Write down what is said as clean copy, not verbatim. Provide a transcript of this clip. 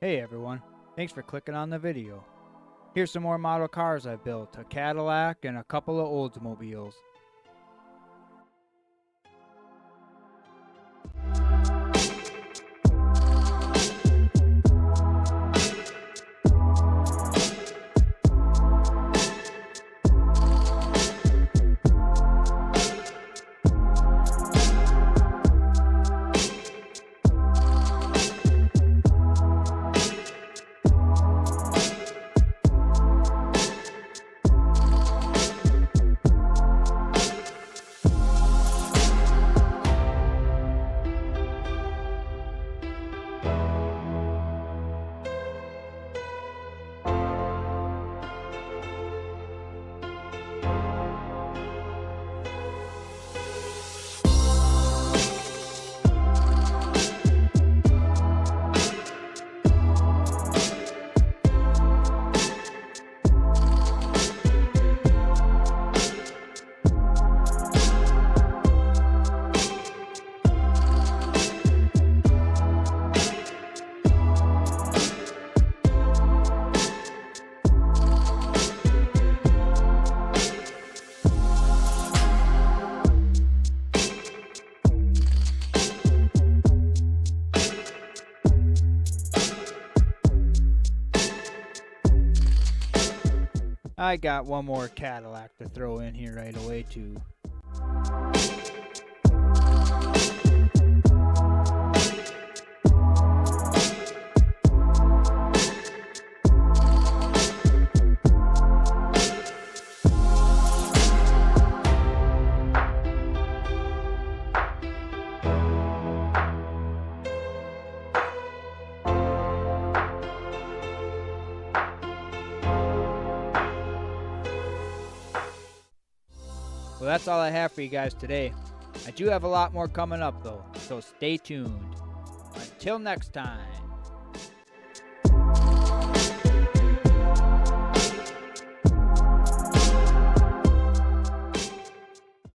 Hey everyone, thanks for clicking on the video. Here's some more model cars I built, a Cadillac and a couple of Oldsmobiles. I got one more Cadillac to throw in here right away too. Well, that's all I have for you guys today. I do have a lot more coming up though, so stay tuned. Until next time.